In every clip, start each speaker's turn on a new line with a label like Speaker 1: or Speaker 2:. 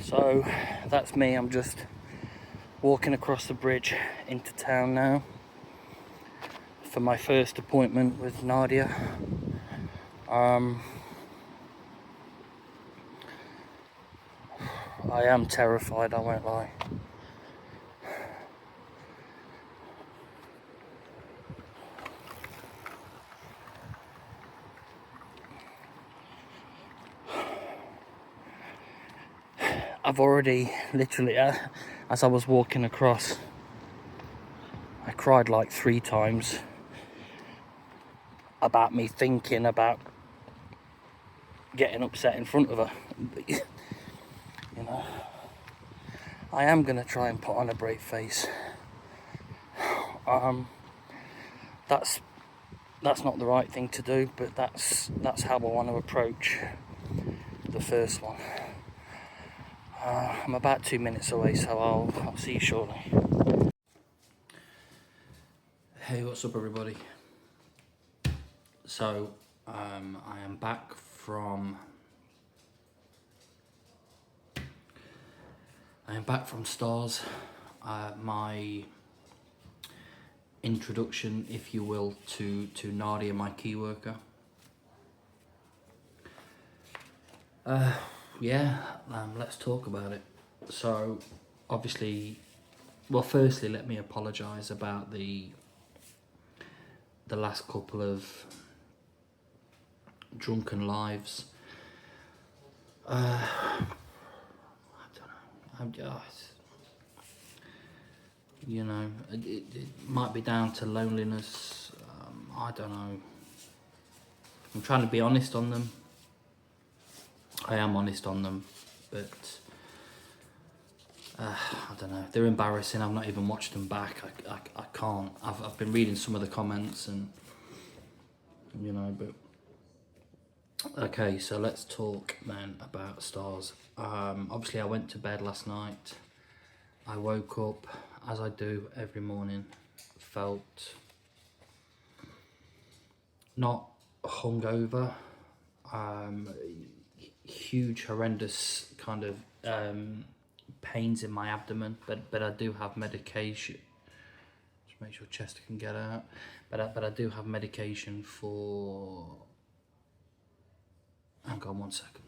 Speaker 1: So that's me. I'm just walking across the bridge into town now for my first appointment with Nadia. I am terrified, I won't lie. I've already, literally, as I was walking across, I cried like 3 times about me thinking about getting upset in front of her. You know, I am going to try and put on a brave face. That's not the right thing to do, but that's how I want to approach the first one. I'm about 2 minutes away, so I'll see you shortly. Hey, what's up, everybody? So I am back from Stars. My introduction, if you will, to Nadia, my key worker. Let's talk about it. So, obviously, well, firstly, let me apologise about the last couple of drunken lives. I don't know. You know, it might be down to loneliness. I don't know. I'm trying to be honest on them. I am honest on them, but I don't know. They're embarrassing. I've not even watched them back. I can't. I've been reading some of the comments and, you know, but... Okay, so let's talk then about Stars. Obviously, I went to bed last night. I woke up, as I do every morning, felt not hungover, huge, horrendous kind of pains in my abdomen, but I do have medication. Just make sure Chester can get out. But I do have medication for... Hang on 1 second.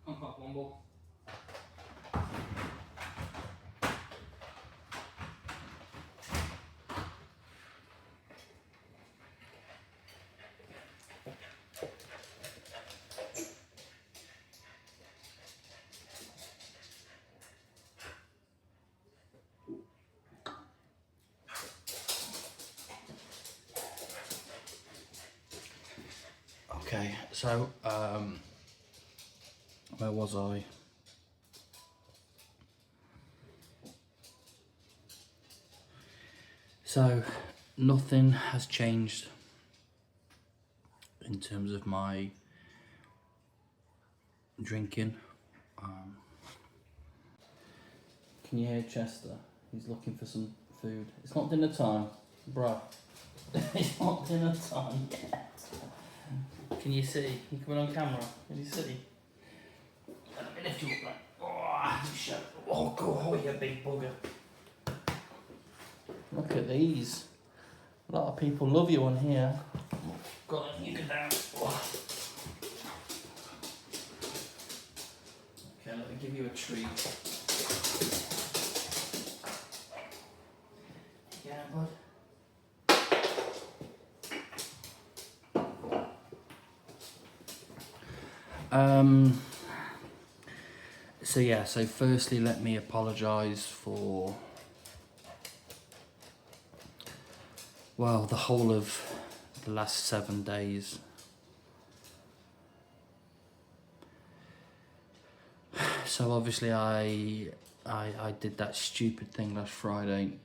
Speaker 1: One more. Okay, so where was I? So nothing has changed in terms of my drinking. Can you hear Chester? He's looking for some food. It's not dinner time, bruh. It's not dinner time yet. Can you see? You coming on camera? Can you see? Let me lift you up, right? Oh, go, you big bugger. Look at these. A lot of people love you on here. Go on, you go down. Oh. Okay, let me give you a treat. Yeah, bud. So firstly, let me apologise for, well, the whole of the last 7 days. So obviously I did that stupid thing last Friday,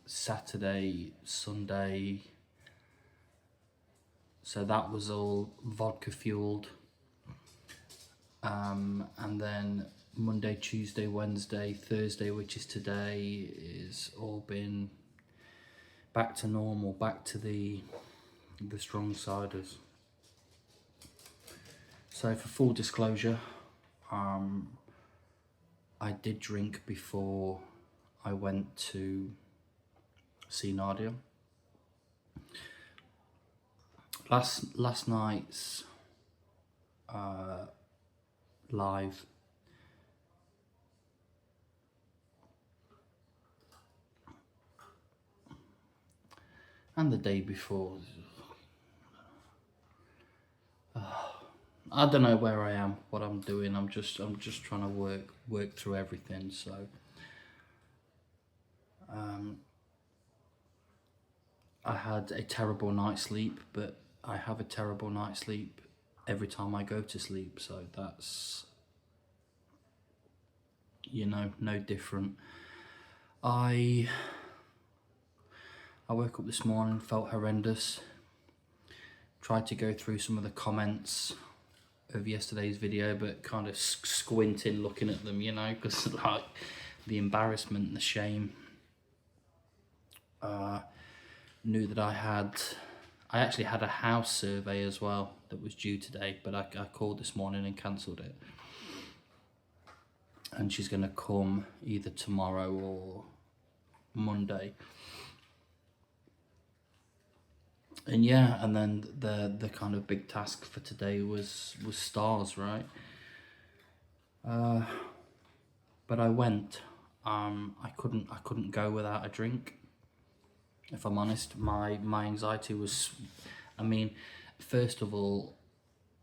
Speaker 1: Saturday, Sunday. So that was all vodka fueled. And then Monday, Tuesday, Wednesday, Thursday, which is today, is all been back to normal, back to the strong ciders. So for full disclosure, I did drink before I went to see Nadia. Last night's live and the day before, I don't know where I am, what I'm doing. I'm just trying to work through everything. So I had a terrible night's sleep, but I have a terrible night's sleep every time I go to sleep. So that's, you know, no different. I woke up this morning, felt horrendous. Tried to go through some of the comments of yesterday's video, but kind of squinting looking at them, you know, because like the embarrassment and the shame. Knew that I actually had a house survey as well that was due today, but I called this morning and cancelled it. And she's going to come either tomorrow or Monday. And yeah, and then the kind of big task for today was stars, right? But I went. I couldn't go without a drink. If I'm honest, my anxiety was, I mean, first of all,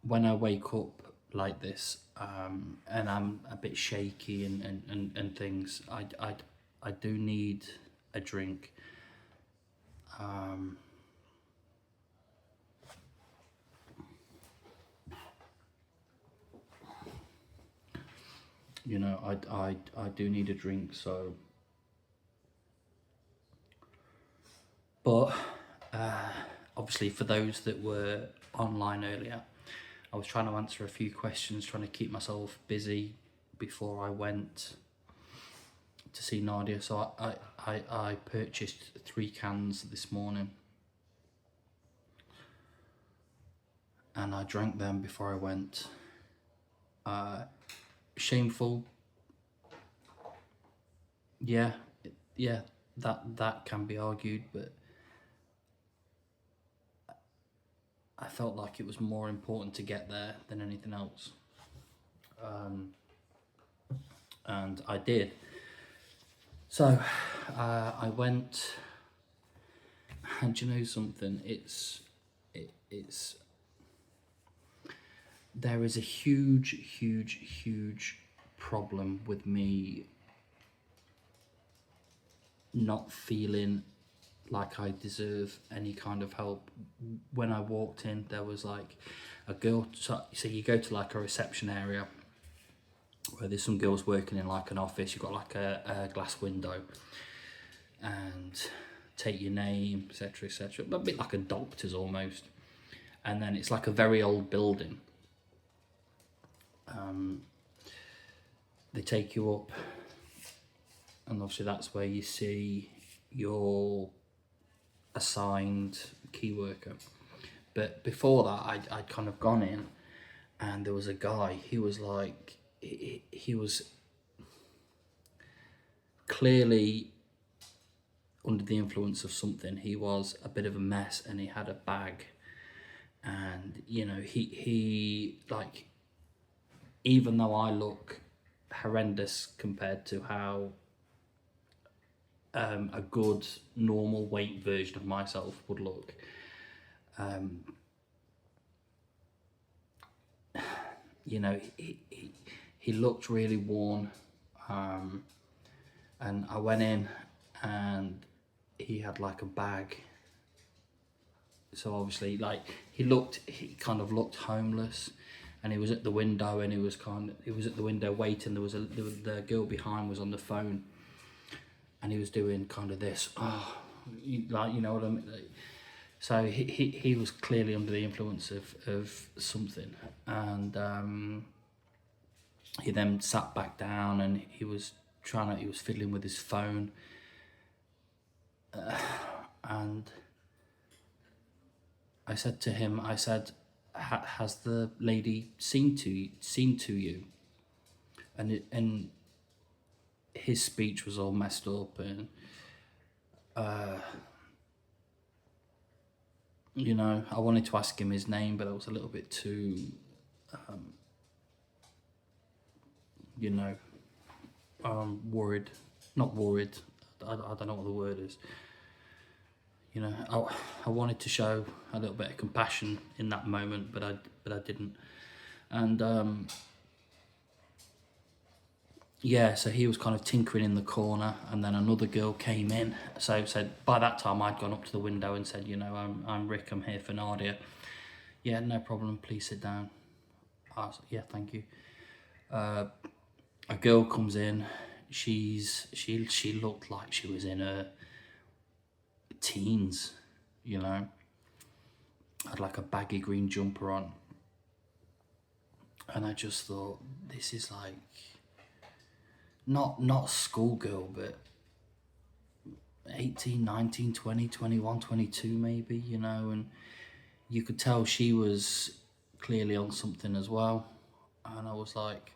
Speaker 1: when I wake up like this, and I'm a bit shaky and things, I do need a drink. You know, I do need a drink, so. But obviously for those that were online earlier, I was trying to answer a few questions, trying to keep myself busy before I went to see Nadia. So I purchased 3 cans this morning. And I drank them before I went. Shameful. Yeah, that can be argued, but I felt like it was more important to get there than anything else. And I did. So I went, and do you know something? It's there is a huge problem with me not feeling like I deserve any kind of help. When I walked in, there was like a girl, so you go to like a reception area where there's some girls working in like an office. You've got like a glass window and take your name, etc, a bit like a doctor's almost. And then it's like a very old building. They take you up, and obviously that's where you see your assigned key worker. But before that, I'd kind of gone in, and there was a guy. He was like, he was clearly under the influence of something. He was a bit of a mess, and he had a bag, and you know, he like, even though I look horrendous compared to how a good normal weight version of myself would look, you know, he looked really worn, and I went in and he had like a bag. So obviously, like, he kind of looked homeless, and he was at the window, and he was at the window waiting. The girl behind was on the phone, and he was doing kind of this, like, you know what I mean? So he was clearly under the influence of something, and He then sat back down and he was fiddling with his phone. And I said to him, has the lady seen to you? And his speech was all messed up, and you know, I wanted to ask him his name, but I was a little bit too, you know, worried. Not worried. I don't know what the word is. You know, I wanted to show a little bit of compassion in that moment, but I didn't. And yeah, so he was kind of tinkering in the corner, and then another girl came in. So by that time I'd gone up to the window and said, you know, I'm Rick, I'm here for Nadia. Yeah, no problem, please sit down. I was like, yeah, thank you. A girl comes in. She looked like she was in her teens, you know. Had like a baggy green jumper on, and I just thought, this is like not schoolgirl, but 18, 19, 20, 21, 22 maybe, you know. And you could tell she was clearly on something as well. And I was like,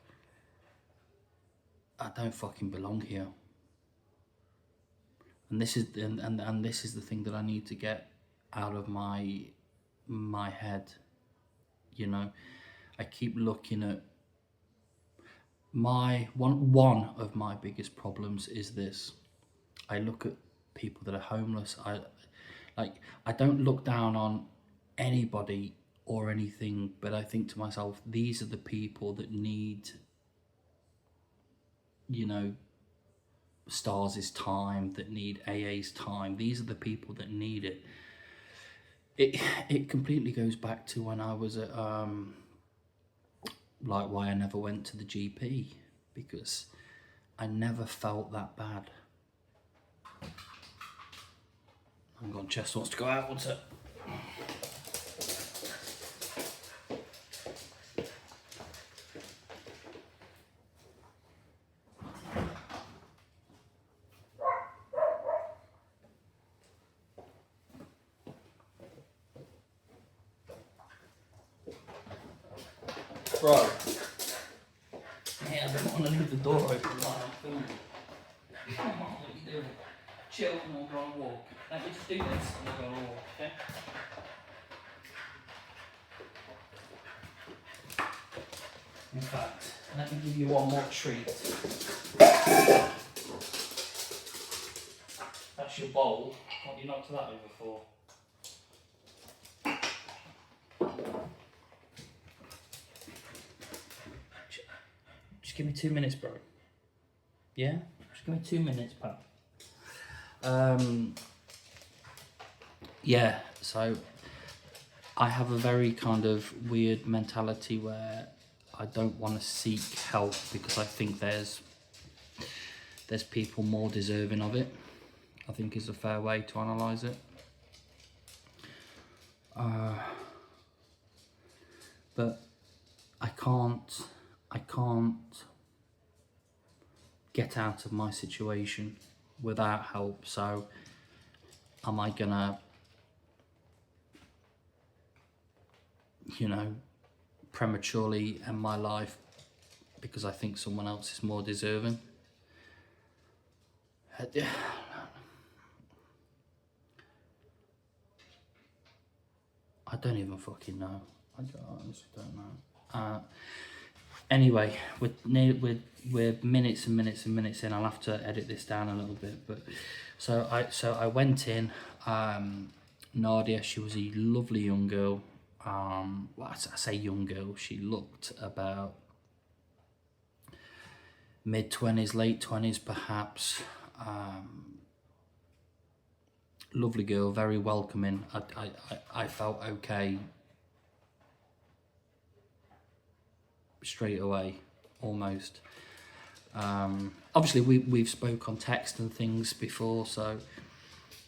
Speaker 1: I don't fucking belong here. And this is and this is the thing that I need to get out of my head. You know, I keep looking at one of my biggest problems is this. I look at people that are homeless. I don't look down on anybody or anything, but I think to myself, these are the people that need, you know, Stars' time, that need AA's time. These are the people that need it. It completely goes back to when I was at like why I never went to the GP, because I never felt that bad. Hang on, Chest wants to go out, what's it? Bro, yeah, I don't want to leave the door open while I'm filming. Come on, what are you doing? Chill and we'll go on a walk. Let me just do this and we'll go on a walk, okay? In fact, let me give you one more treat. That's your bowl. What you knocked that over for? Just give me 2 minutes, bro. Yeah? Just give me 2 minutes, pal. Yeah, so I have a very kind of weird mentality where I don't want to seek help because I think there's people more deserving of it. I think is a fair way to analyse it. But I can't get out of my situation without help. So am I gonna, you know, prematurely end my life because I think someone else is more deserving? I don't even fucking know. I honestly don't know. Anyway, we're minutes and minutes and minutes in. I'll have to edit this down a little bit. But so I went in. Nadia, she was a lovely young girl. Well, I say young girl. She looked about mid-20s, late 20s, perhaps. Lovely girl, very welcoming. I felt okay straight away, almost. Obviously we've spoke on text and things before, so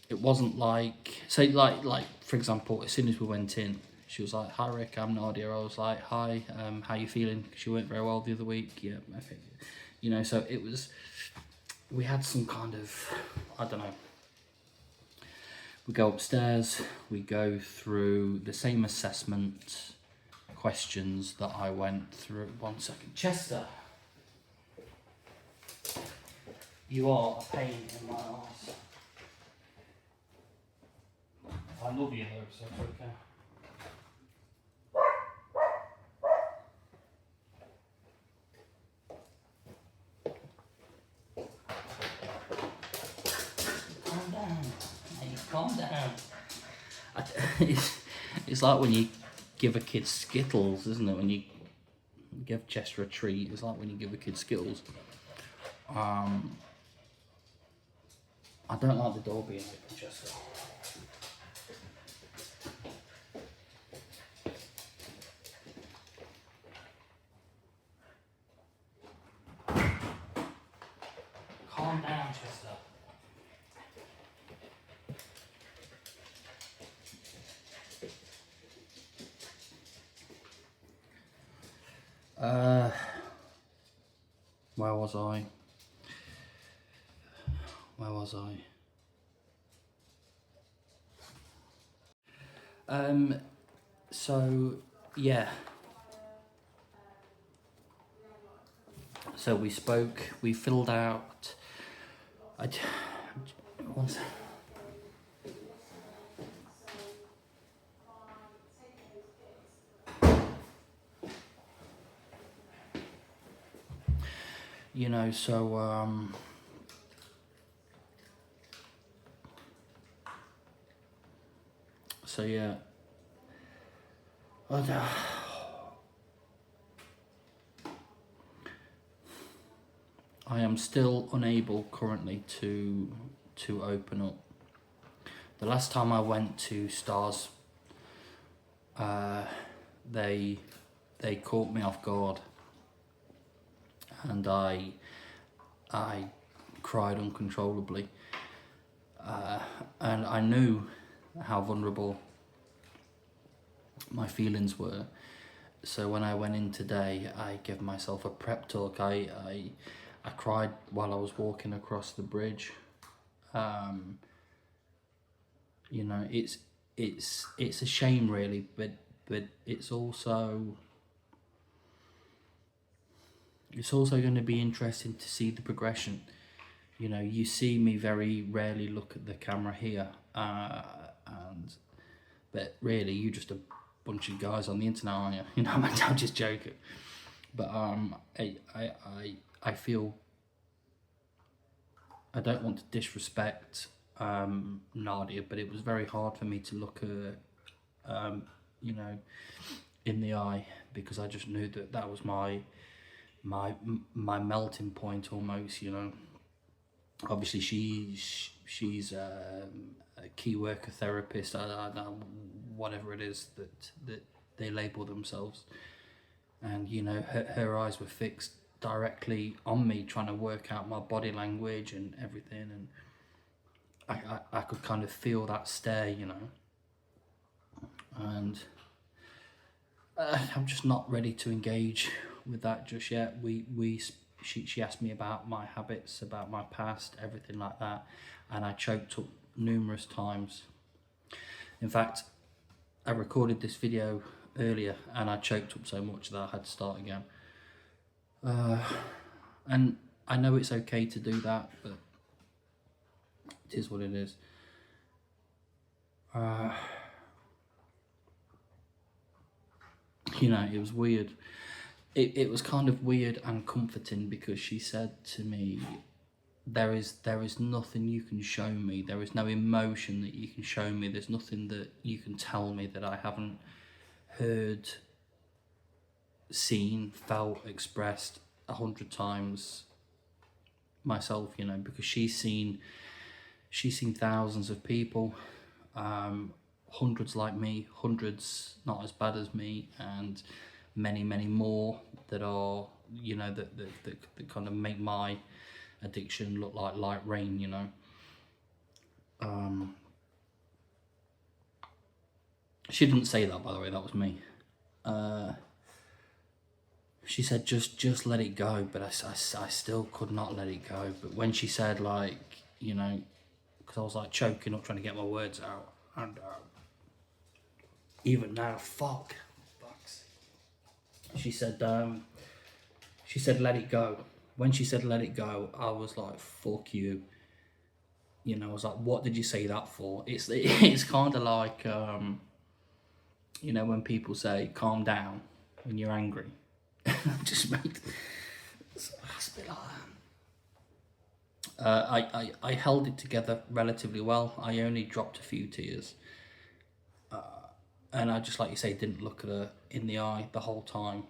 Speaker 1: it wasn't like, say like for example, as soon as we went in, She was like, "Hi Rick, I'm Nadia." I was like, "Hi, how you feeling?" She weren't very well the other week. Yeah, I think, you know. So it was. We had some kind of, I don't know. We go upstairs. We go through the same assessment questions that I went through. 1 second, Chester. You are a pain in my eyes. I love you though, so it's okay. Calm down. Hey, calm down. It's like when you give a kid Skittles, isn't it? When you give Chester a treat, it's like when you give a kid Skittles. I don't like the door being open, Chester. Calm down, Chester. Where was I? Where was I? So yeah. So we spoke. We filled out. One sec. You know, so yeah. I am still unable currently to open up. The last time I went to Stars, they caught me off guard, and I cried uncontrollably, and I knew how vulnerable my feelings were. So when I went in today, I gave myself a prep talk. I cried while I was walking across the bridge. You know, it's a shame really, but it's also going to be interesting to see the progression. You know, you see me very rarely look at the camera here, but really, you're just a bunch of guys on the internet, aren't you? You know, I'm just joking. But I feel I don't want to disrespect Nadia, but it was very hard for me to look her, you know, in the eye, because I just knew that was my melting point almost. You know, obviously she's a key worker therapist, I whatever it is that they label themselves, and you know, her eyes were fixed directly on me, trying to work out my body language and everything, and I could kind of feel that stare, you know, and I'm just not ready to engage with that just yet. She asked me about my habits, about my past, everything like that, and I choked up numerous times. In fact, I recorded this video earlier and I choked up so much that I had to start again. And I know it's okay to do that, but it is what it is. You know, it was weird. It was kind of weird and comforting, because she said to me, there is nothing you can show me, there is no emotion that you can show me, there's nothing that you can tell me that I haven't heard, seen, felt, expressed 100 times myself, you know, because she's seen thousands of people, hundreds like me, hundreds not as bad as me, and many more that are, you know, that kind of make my addiction look like light rain, you know. She didn't say that, by the way, that was me. She said, just let it go, but I still could not let it go. But when she said, like, you know, because I was like choking up trying to get my words out, and even now, fucks. She said, let it go. When she said let it go, I was like, fuck you. You know, I was like, what did you say that for? It's kind of like, you know, when people say calm down when you're angry. Just makes it's a bit like that. I held it together relatively well. I only dropped a few tears. And I just, like you say, didn't look at her in the eye the whole time.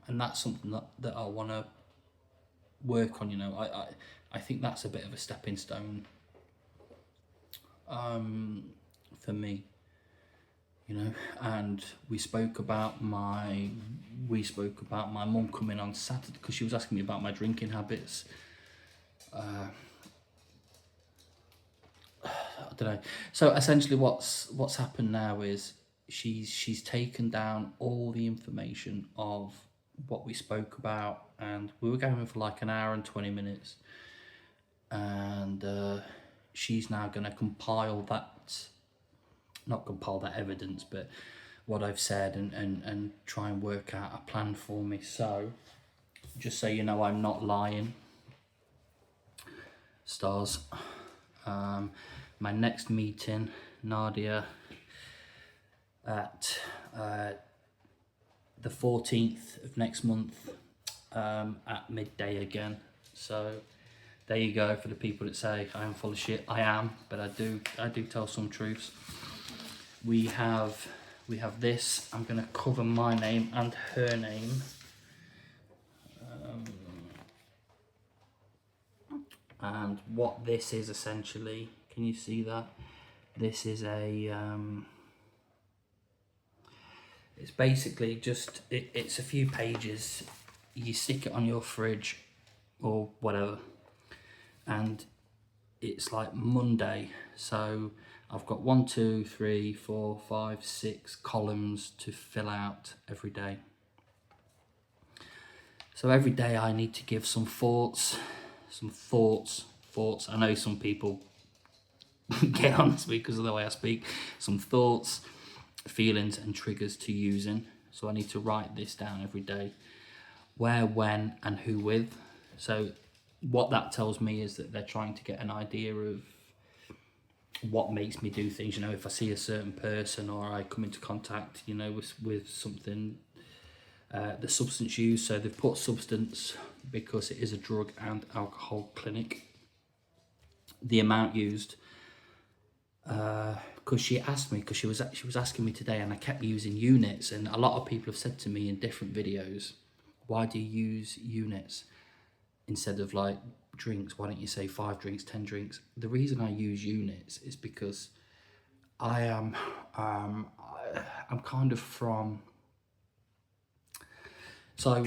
Speaker 1: And that's something that I want to work on, you know. I think that's a bit of a stepping stone for me, you know. And we spoke about my mum coming on Saturday because she was asking me about my drinking habits. I don't know. So essentially, what's happened now is she's taken down all the information of what we spoke about, and we were going for like an hour and 20 minutes, and she's now going to not compile that evidence, but what I've said, and try and work out a plan for me. So just so you know, I'm not lying, stars. My next meeting, Nadia, at the 14th of next month, at midday again. So there you go, for the people that say I am full of shit. I am, but I do tell some truths. We have this. I'm gonna cover my name and her name. And what this is essentially, can you see that? This is a it's basically just it's a few pages. You stick it on your fridge or whatever, and it's like Monday. So I've got 1, 2, 3, 4, 5, 6 columns to fill out every day. So every day I need to give some thoughts. I know some people get on this because of the way I speak. Some thoughts, feelings, and triggers to using. So I need to write this down every day. Where, when, and who with. So what that tells me is that they're trying to get an idea of what makes me do things. You know, if I see a certain person or I come into contact, you know, with something, the substance use. So they've put substance because it is a drug and alcohol clinic. The amount used, because she asked me, because she was asking me today, and I kept using units, and a lot of people have said to me in different videos, why do you use units instead of like drinks? Why don't you say 5 drinks, 10 drinks? The reason I use units is because I am I'm kind of from, so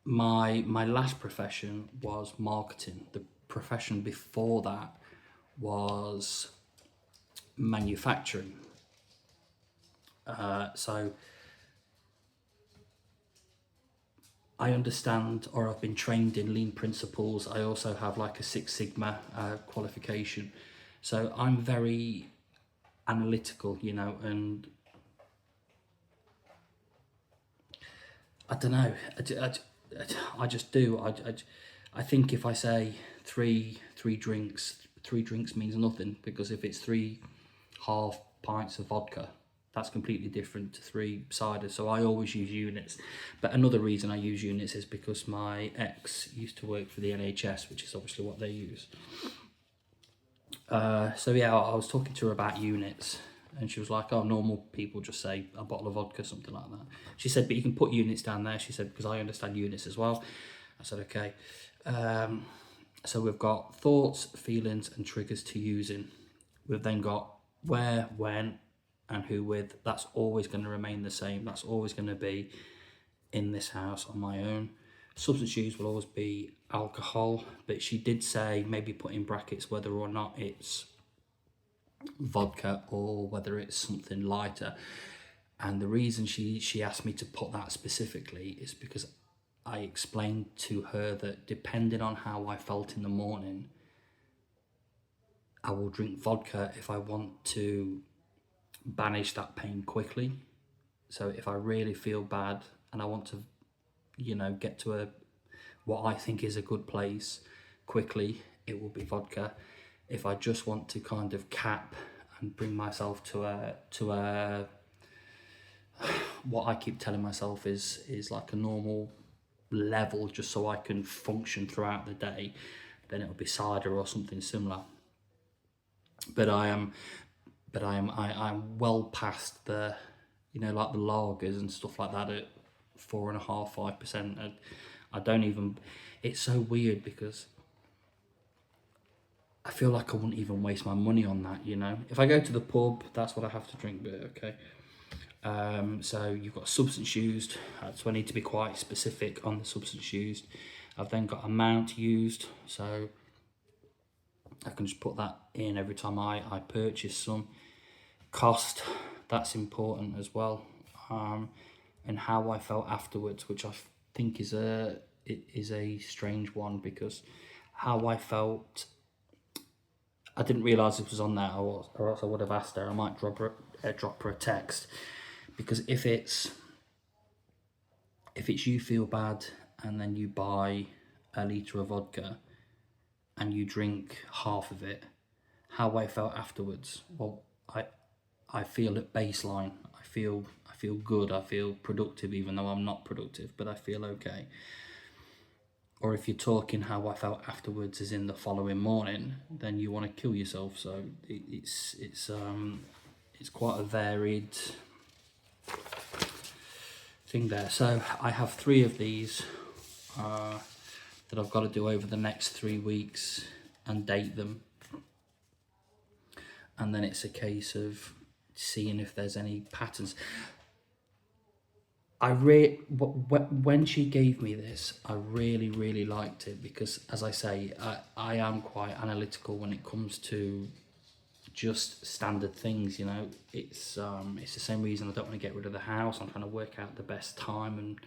Speaker 1: my last profession was marketing. The profession before that was manufacturing. So I understand, or I've been trained in lean principles. I also have like a 6 Sigma qualification. So I'm very analytical, you know, and I don't know, I just do. I think if I say three drinks means nothing, because if it's 3 half pints of vodka, that's completely different to 3 ciders. So I always use units. But another reason I use units is because my ex used to work for the NHS, which is obviously what they use. So yeah, I was talking to her about units, and she was like, oh, normal people just say a bottle of vodka, something like that. She said, but you can put units down there. She said, because I understand units as well. I said, okay. So we've got thoughts, feelings, and triggers to using. We've then got where, when, and who with. That's always going to remain the same. That's always going to be in this house on my own. Substance use will always be alcohol, but she did say maybe put in brackets whether or not it's vodka or whether it's something lighter. And the reason she asked me to put that specifically is because I explained to her that depending on how I felt in the morning, I will drink vodka if I want to banish that pain quickly. So if I really feel bad and I want to, get to what I think is a good place quickly, it will be vodka. If I just want to kind of cap and bring myself to a what I keep telling myself is like a normal level, just so I can function throughout the day, then it'll be cider or something similar. But I'm well past the, like the lagers and stuff like that at 4.5%, 5%. I don't even. It's so weird because I feel like I wouldn't even waste my money on that. If I go to the pub, that's what I have to drink. But okay. So you've got substance used, so I need to be quite specific on the substance used. I've then got amount used, so I can just put that in every time I purchase some. Cost, that's important as well, and how I felt afterwards, which I think is a strange one, because how I felt, I didn't realise it was on there, or else I would have asked her. I might drop her a text, because if it's you feel bad and then you buy a litre of vodka and you drink half of it, how I felt afterwards, well, I feel at baseline. I feel good. I feel productive, even though I'm not productive, but I feel okay. Or if you're talking how I felt afterwards is in the following morning, then you want to kill yourself. So it's quite a varied thing there. So I have 3 of these that I've got to do over the next 3 weeks and date them, and then it's a case of seeing if there's any patterns. When she gave me this, I really liked it, because, as I say, I am quite analytical when it comes to just standard things. It's the same reason I don't want to get rid of the house. I'm trying to work out the best time, and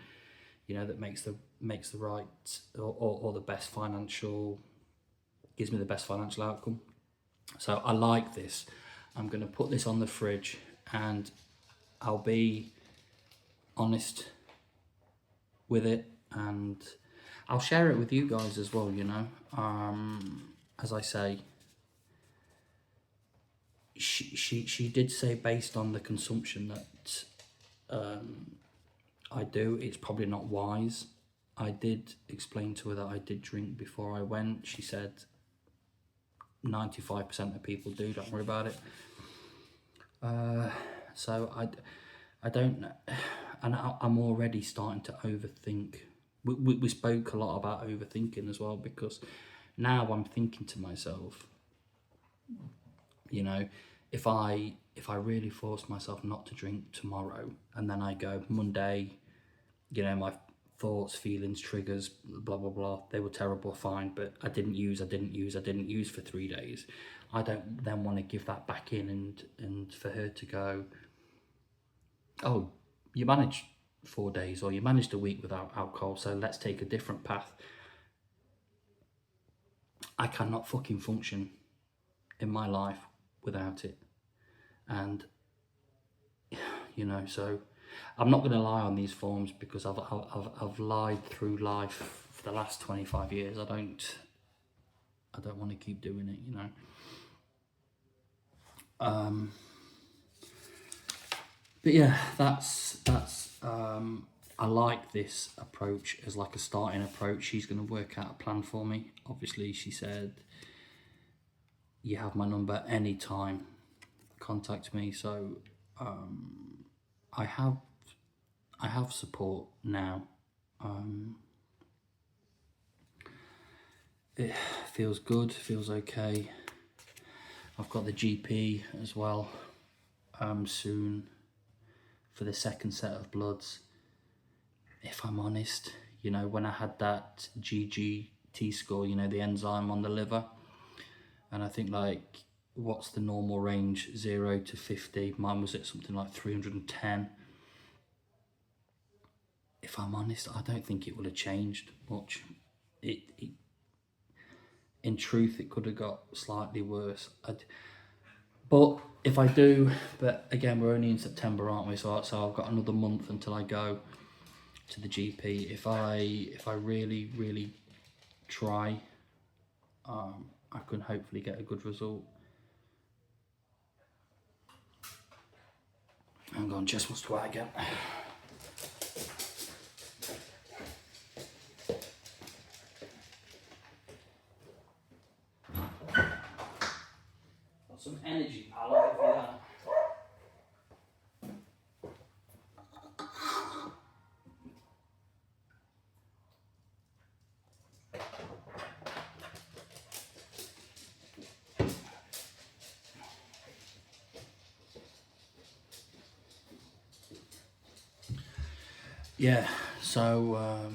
Speaker 1: that makes the right or the best financial, gives me the best financial outcome. So I like this. I'm going to put this on the fridge, and I'll be honest with it, and I'll share it with you guys as well. As I say, she did say, based on the consumption that I do, it's probably not wise. I did explain to her that I did drink before I went. She said 95% of people do, don't worry about it. So I don't know, and I'm already starting to overthink. We spoke a lot about overthinking as well, because now I'm thinking to myself, if I really force myself not to drink tomorrow, and then I go Monday, my thoughts, feelings, triggers, blah blah blah, they were terrible, fine, but I didn't use for 3 days. I don't then want to give that back in, and for her to go, oh, you managed 4 days, or you managed a week without alcohol, so let's take a different path. I cannot fucking function in my life without it. And so I'm not going to lie on these forms, because I've lied through life for the last 25 years. I don't want to keep doing it. But yeah, that's I like this approach as like a starting approach. She's going to work out a plan for me. Obviously, she said, you have my number anytime, contact me. So I have support now. It feels good, feels okay. I've got the GP as well soon for the second set of bloods. If I'm honest, when I had that GGT score, the enzyme on the liver, and I think, like, what's the normal range, 0 to 50. Mine was at something like 310. If I'm honest, I don't think it would have changed much. It in truth, it could have got slightly worse. But if I do, but again, we're only in September, aren't we? So I've got another month until I go to the GP. If I really try, I can hopefully get a good result. Hang on, Jess wants to out again. Got some energy, pal, I'll give you that. Yeah, so,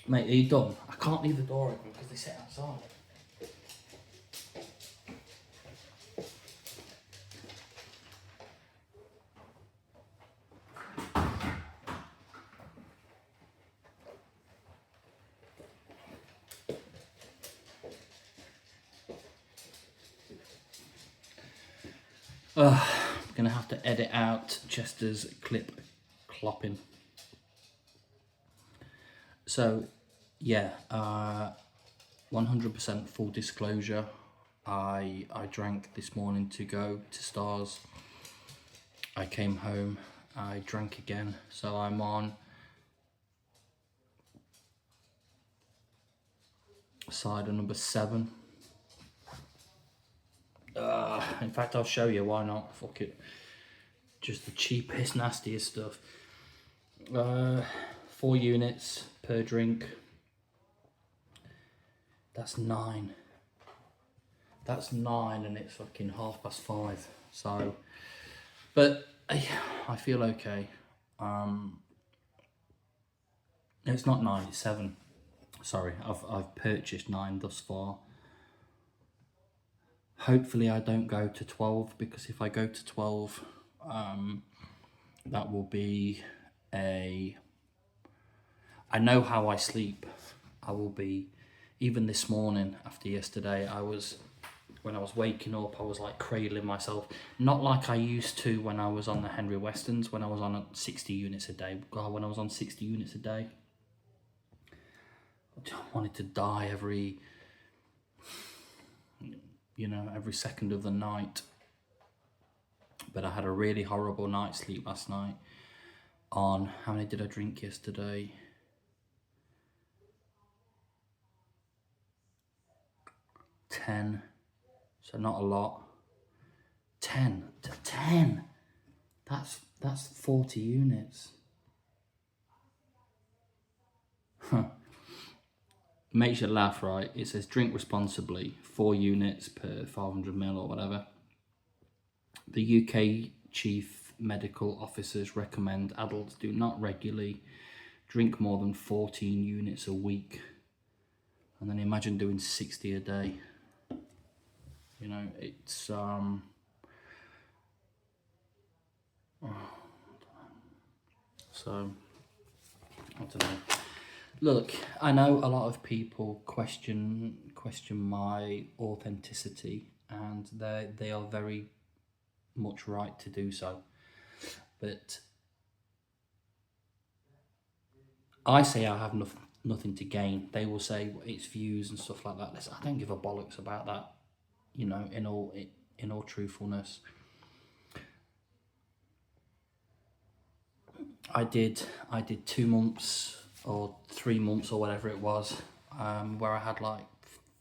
Speaker 1: mate, are you done? I can't leave the door open because they sit outside. I'm going to have to edit out Chester's clip clopping. So, yeah, 100% full disclosure. I drank this morning to go to Stars. I came home, I drank again. So I'm on cider number 7. In fact, I'll show you, why not? Fuck it. Just the cheapest, nastiest stuff. 4 units per drink. That's 9. That's 9 and it's fucking 5:30. So, but I feel okay. It's not 9, it's 7. Sorry, I've purchased 9 thus far. Hopefully I don't go to 12, because if I go to 12, that will be I know how I sleep. I will be, even this morning after yesterday, when I was waking up, I was like cradling myself. Not like I used to when I was on the Henry Westons, when I was on 60 units a day. God, when I was on 60 units a day, I wanted to die every second of the night. But I had a really horrible night's sleep last night. On, how many did I drink yesterday? 10. So not a lot. 10. That's 40 units. Makes you laugh, right? It says drink responsibly, 4 units per 500 ml or whatever. The UK chief medical officers recommend adults do not regularly drink more than 14 units a week. And then imagine doing 60 a day. You know, it's so I don't know. Look, I know a lot of people question my authenticity, and they are very much right to do so. But I say I have nothing to gain. They will say it's views and stuff like that. Listen, I don't give a bollocks about that. You know, in all truthfulness, I did 2 months or 3 months or whatever it was, where I had like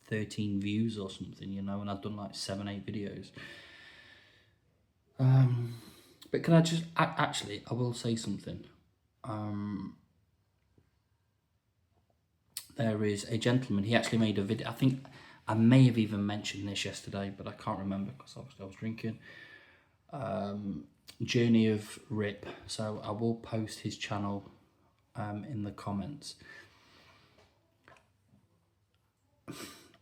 Speaker 1: 13 views or something, you know, and I'd done like 7-8 videos. But can I just actually, I will say something. There is a gentleman, he actually made a video. I think I may have even mentioned this yesterday, but I can't remember because obviously I was drinking. Journey of Rip. So I will post his channel in the comments.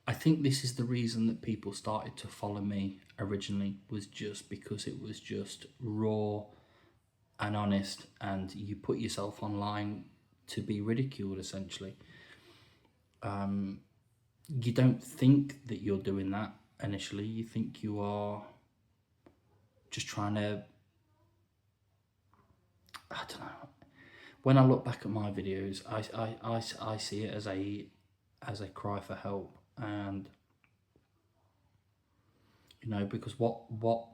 Speaker 1: I think this is the reason that people started to follow me originally, was just because it was just raw and honest, and you put yourself online to be ridiculed, essentially. You don't think that you're doing that initially. You think you are just trying to, I don't know. When I look back at my videos, I see it as a cry for help. And because what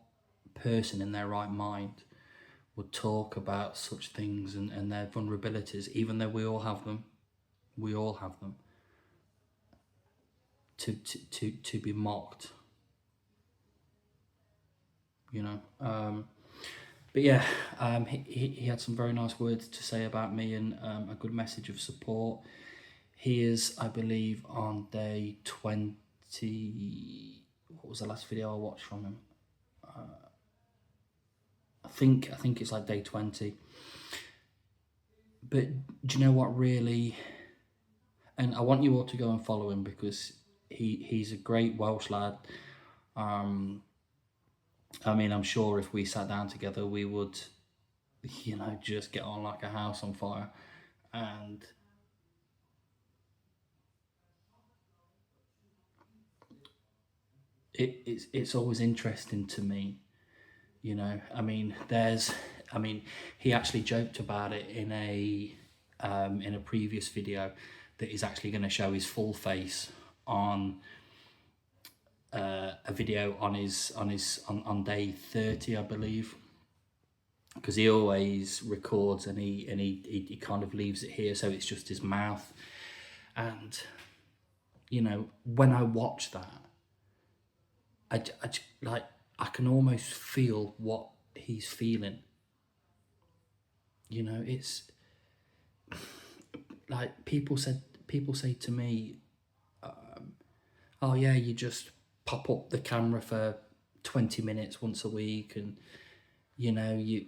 Speaker 1: person in their right mind would talk about such things and their vulnerabilities, even though we all have them, to be mocked, but yeah, he had some very nice words to say about me, and a good message of support. He is, I believe, on day 20. What was the last video I watched from him? I think it's like day 20. But do you know what really? And I want you all to go and follow him, because he's a great Welsh lad. I mean, I'm sure if we sat down together, we would, just get on like a house on fire. And it's always interesting to me, I mean, he actually joked about it in a previous video, that he's actually going to show his full face on a video on day 30, I believe, because he always records and he kind of leaves it here, so it's just his mouth. And when I watch that, I can almost feel what he's feeling. It's like people say to me, oh yeah, you just pop up the camera for 20 minutes once a week, and you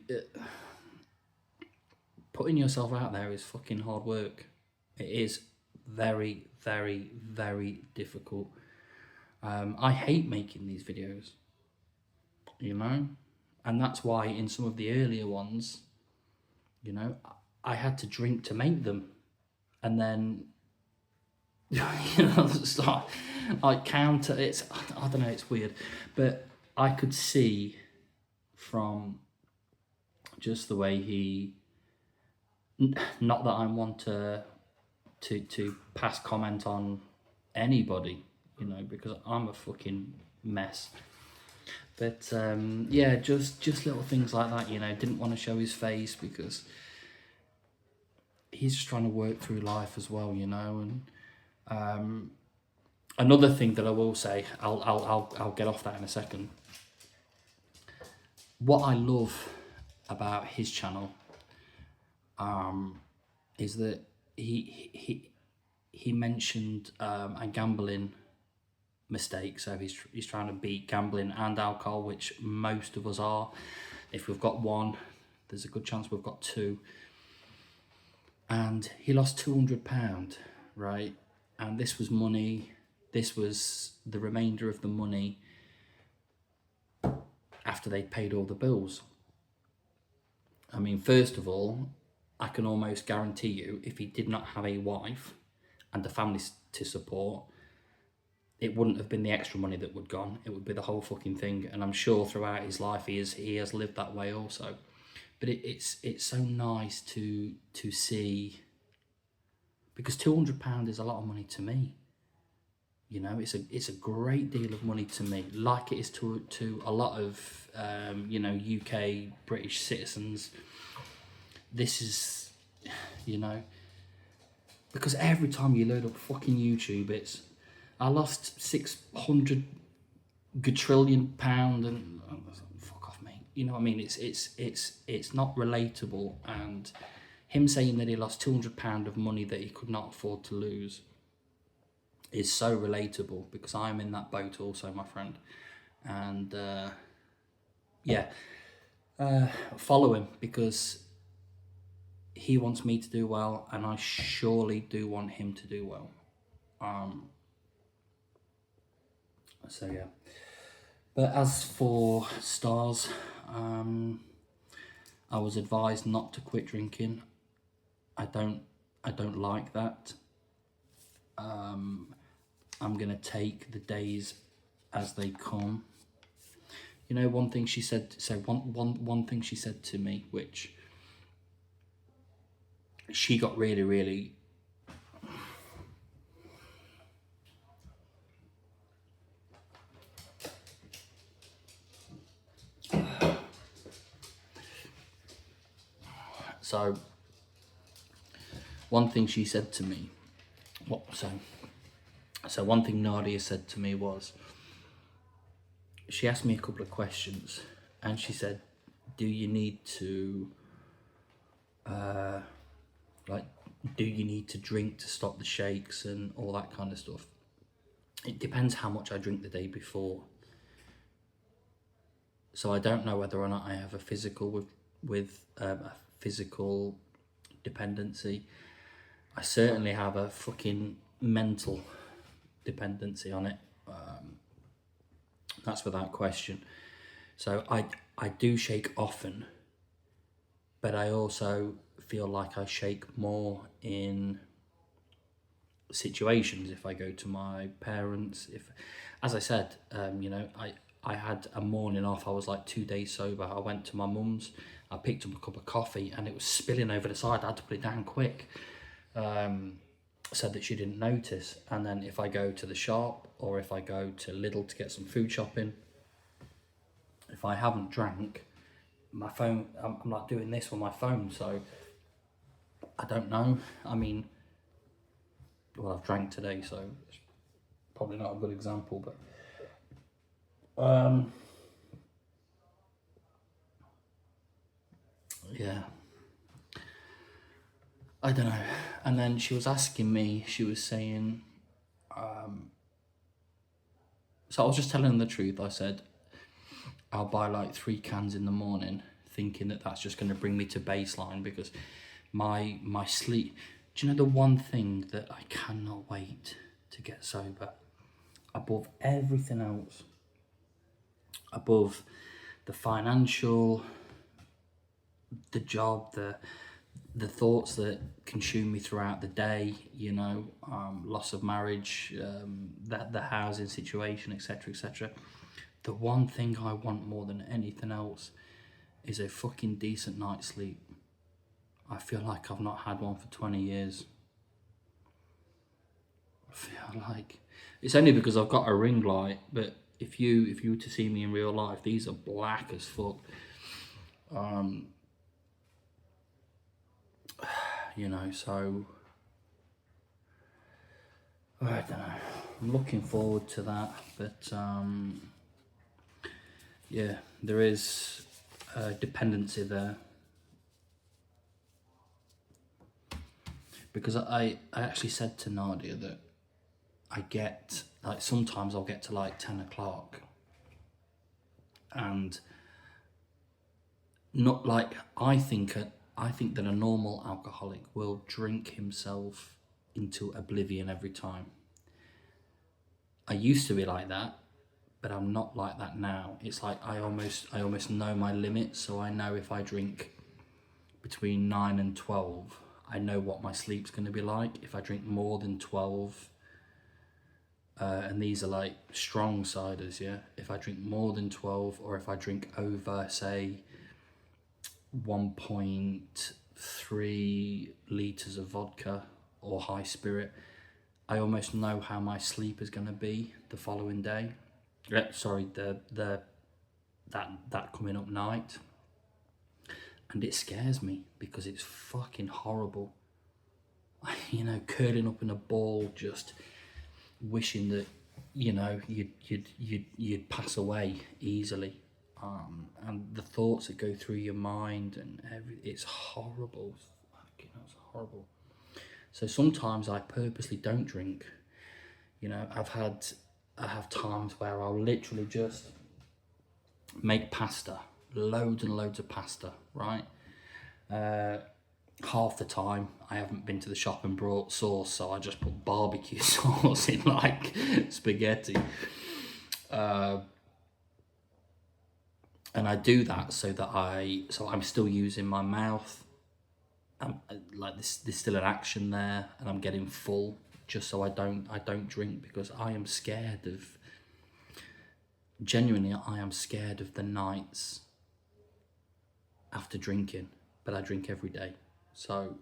Speaker 1: putting yourself out there is fucking hard work. It is very, very, very difficult. I hate making these videos, and that's why in some of the earlier ones, I had to drink to make them, and then start like counter. I don't know, it's weird, but I could see from just the way he, not that I'm one to pass comment on anybody, because I'm a fucking mess. But yeah, just little things like that, didn't want to show his face because he's just trying to work through life as well, and another thing that I will say, I'll get off that in a second. What I love about his channel is that he mentioned a gambling mistake. So he's trying to beat gambling and alcohol, which most of us are. If we've got one, there's a good chance we've got two. And he lost £200, right? And this was money. This was the remainder of the money after they'd paid all the bills. I mean, first of all, I can almost guarantee you, if he did not have a wife and a family to support, it wouldn't have been the extra money that would gone. It would be the whole fucking thing. And I'm sure throughout his life he has lived that way also. But it's so nice to see, because £200 is a lot of money to me. It's a great deal of money to me, like it is to a lot of UK British citizens. This is, because every time you load up fucking YouTube, it's, I lost 600 quadrillion pound, and fuck off, mate. You know what I mean? It's not relatable. And him saying that he lost £200 of money that he could not afford to lose is so relatable, because I'm in that boat also, my friend. And follow him, because he wants me to do well, and I surely do want him to do well. So yeah. But as for stars, I was advised not to quit drinking. I don't like that. I'm gonna take the days as they come. You know, one thing she said. So one thing she said to me, which she got really. So one thing she said to me, so one thing Nadia said to me was, she asked me a couple of questions, and she said, do you need to do you need to drink to stop the shakes and all that kind of stuff? It depends how much I drink the day before. So I don't know whether or not I have a physical with a physical dependency. I certainly have a fucking mental dependency on it. That's without question. So I do shake often, but I also feel like I shake more in situations. If I go to my parents, if, as I said, you know, I had a morning off. I was like 2 days sober. I went to my mum's. I picked up a cup of coffee and it was spilling over the side. I had to put it down quick, so that she didn't notice. And then if I go to the shop or if I go to Lidl to get some food shopping, if I haven't drank, my phone, I'm like doing this on my phone. So I don't know. I mean, well, I've drank today, so it's probably not a good example, but yeah, I don't know. And then she was asking me, she was saying, so I was just telling her the truth. I said, I'll buy like 3 cans in the morning, thinking that that's just going to bring me to baseline, because my sleep, do you know the one thing that I cannot wait to get sober, above everything else, above the financial, the job, the thoughts that consume me throughout the day, you know, loss of marriage, the housing situation, etc. The one thing I want more than anything else is a fucking decent night's sleep. I feel like I've not had one for 20 years. I feel like it's only because I've got a ring light, but if you were to see me in real life, these are black as fuck. You know, so I don't know. I'm looking forward to that, but yeah, there is a dependency there, because I actually said to Nadia that I get, like, sometimes I'll get to like 10 o'clock and not like, I think that a normal alcoholic will drink himself into oblivion every time. I used to be like that, but I'm not like that now. It's like I almost know my limits, so I know if I drink between 9 and 12, I know what my sleep's going to be like. If I drink more than 12, and these are like strong ciders, yeah, if I drink more than 12, or if I drink over, say, 1.3 litres of vodka or high spirit, I almost know how my sleep is going to be the following day. Sorry, that coming up night. And it scares me because it's fucking horrible. You know, curling up in a ball, just wishing that, you know, you'd pass away easily. And the thoughts that go through your mind and it's horrible. Fucking, it's horrible. So sometimes I purposely don't drink. You know, I have times where I'll literally just make pasta, loads and loads of pasta, right? Half the time I haven't been to the shop and brought sauce, so I just put barbecue sauce in like spaghetti. And I do that so that I'm still using my mouth. Like there's still an action there, and I'm getting full, just so I don't drink, because I am scared of, genuinely, I am scared of the nights after drinking. But I drink every day, so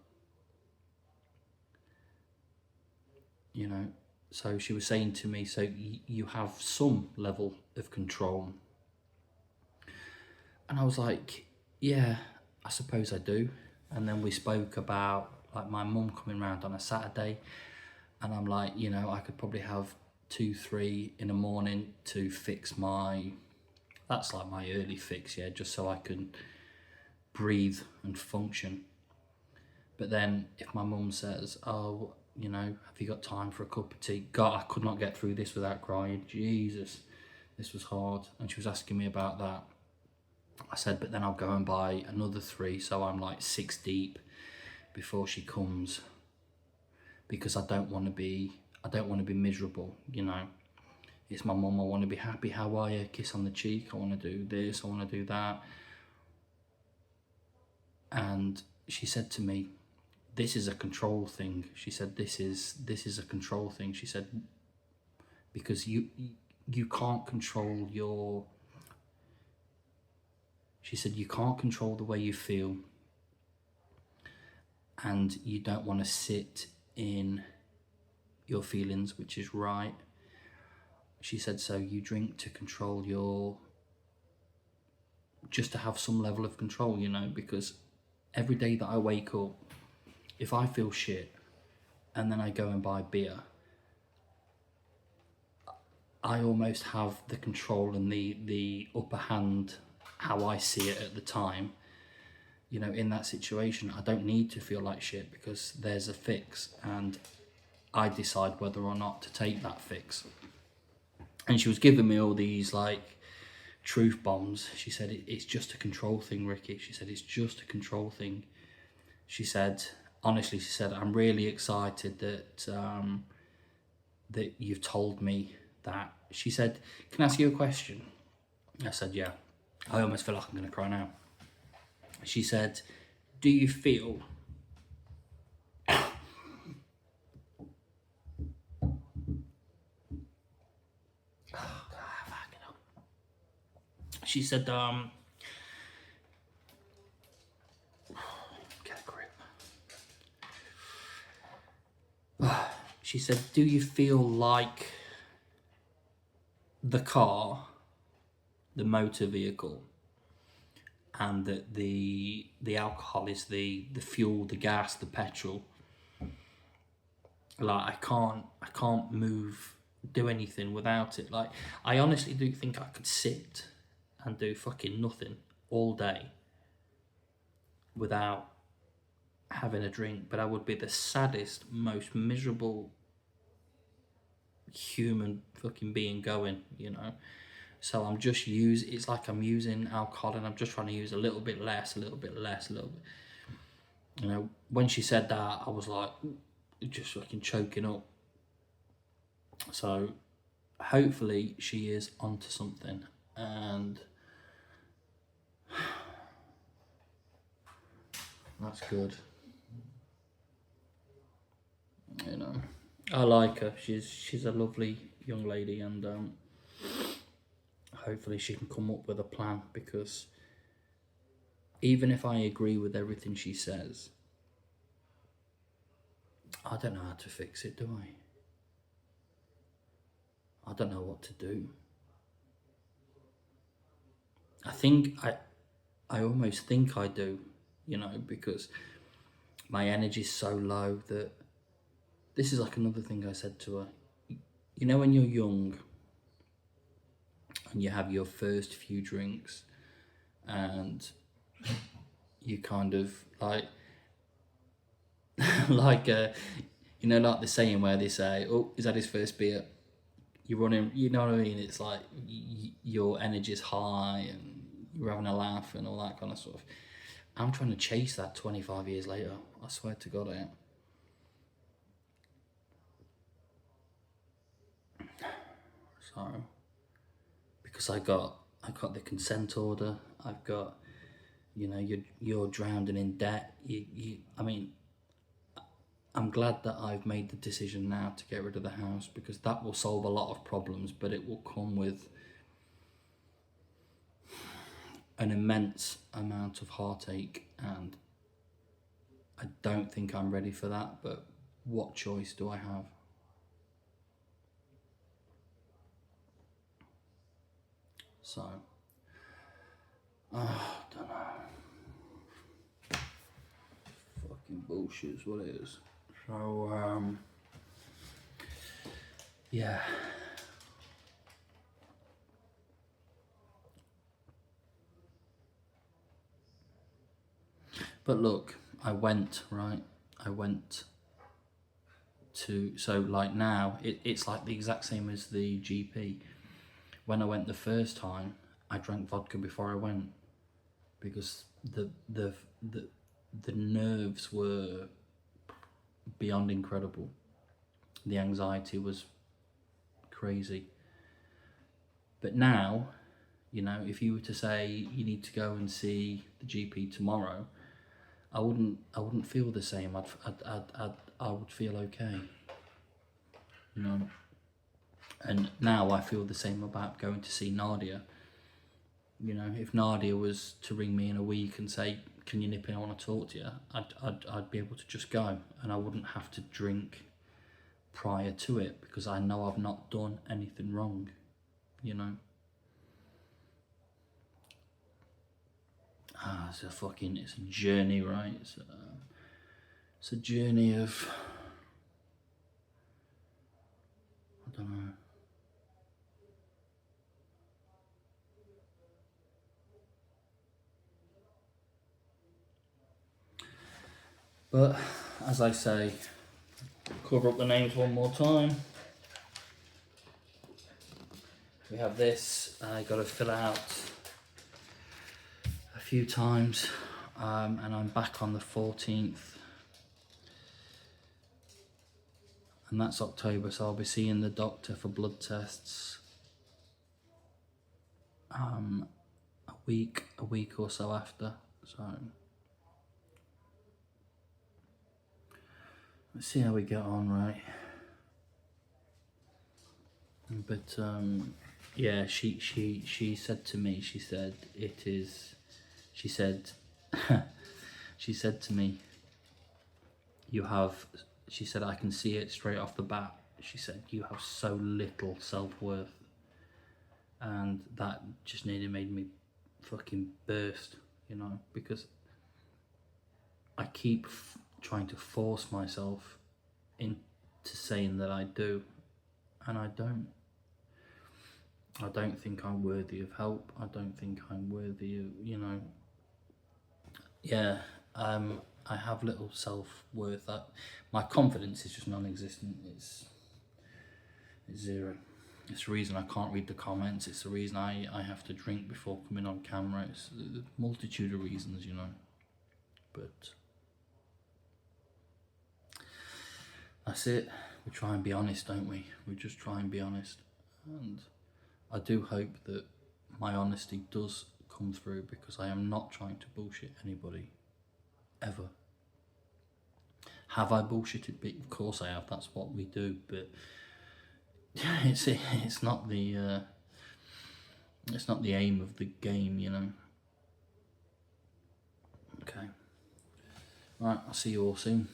Speaker 1: you know. So she was saying to me, so you have some level of control. And I was like, yeah, I suppose I do. And then we spoke about like my mum coming round on a Saturday, and I'm like, you know, I could probably have 2-3 in the morning to fix my, that's like my early fix, yeah, just so I can breathe and function. But then if my mum says, oh, you know, have you got time for a cup of tea? God, I could not get through this without crying. Jesus, this was hard. And she was asking me about that. I said, but then I'll go and buy another 3, so I'm like 6 deep before she comes, because I don't want to be miserable, you know. It's my mum, I want to be happy. How are you? Kiss on the cheek. I want to do this, I want to do that. And she said to me, this is a control thing. She said, this is a control thing. She said, because you can't control your, she said, you can't control the way you feel, and you don't want to sit in your feelings, which is right. She said, so you drink to control your, just to have some level of control, you know, because every day that I wake up, if I feel shit and then I go and buy beer, I almost have the control and the upper hand, how I see it at the time. You know, in that situation, I don't need to feel like shit, because there's a fix, and I decide whether or not to take that fix. And she was giving me all these like truth bombs. She said, it's just a control thing, Ricky. She said, it's just a control thing. She said, honestly, she said, I'm really excited that that you've told me that. She said, can I ask you a question? I said, yeah. I almost feel like I'm going to cry now. She said, do you feel she said, get a grip. She said, do you feel like the car, the motor vehicle, and that the alcohol is the fuel, the gas, the petrol? Like I can't move, do anything without it. Like I honestly do think I could sit and do fucking nothing all day without having a drink, but I would be the saddest, most miserable human fucking being going, you know. So I'm just it's like I'm using alcohol, and I'm just trying to use a little bit less, a little bit less, a little bit. You know, when she said that, I was like, just fucking choking up. So hopefully she is onto something, and that's good. You know, I like her. She's a lovely young lady, and hopefully she can come up with a plan, because even if I agree with everything she says, I don't know how to fix it, do I? I don't know what to do. I think I almost think I do, you know, because my energy's so low that, this is like another thing I said to her. You know, when you're young and you have your first few drinks, and you kind of like, like, you know, like the saying where they say, oh, is that his first beer? You're running, you know what I mean? It's like your energy's high and you're having a laugh and all that kind of stuff. I'm trying to chase that 25 years later. I swear to God I am. So, because I got the consent order. I've got, you know, you're drowning in debt. I mean, I'm glad that I've made the decision now to get rid of the house, because that will solve a lot of problems, but it will come with an immense amount of heartache, and I don't think I'm ready for that, but what choice do I have? So, I don't know. Fucking bullshit is what it is. So, yeah. But look, I went to, so like now, it's like the exact same as the GP. When I went the first time, I drank vodka before I went, because the nerves were beyond incredible. The anxiety was crazy. But now, you know, if you were to say you need to go and see the GP tomorrow, I wouldn't feel the same. I would feel okay, you know. And now I feel the same about going to see Nadia. You know, if Nadia was to ring me in a week and say, "Can you nip in? I want to talk to you," I'd be able to just go, and I wouldn't have to drink prior to it, because I know I've not done anything wrong. You know. It's a journey, right? It's a journey of, I don't know. But as I say, cover up the names one more time. We have this. I got to fill out a few times, and I'm back on the 14th, and that's October. So I'll be seeing the doctor for blood tests a week or so after. So let's see how we get on, right? But yeah, she said to me, she said she said to me, she said, I can see it straight off the bat. She said, you have so little self-worth, and that just nearly made me fucking burst, you know, because I keep trying to force myself into saying that I do, and I don't. I don't think I'm worthy of help. I don't think I'm worthy of, you know. Yeah, I have little self-worth. My confidence is just non-existent. It's zero. It's the reason I can't read the comments. It's the reason I have to drink before coming on camera. It's a multitude of reasons, you know. But that's it. We try and be honest, don't we? We just try and be honest. And I do hope that my honesty does come through, because I am not trying to bullshit anybody, ever. Have I bullshitted? Of course I have. That's what we do. But it's not the aim of the game, you know. Okay. Right. I'll see you all soon.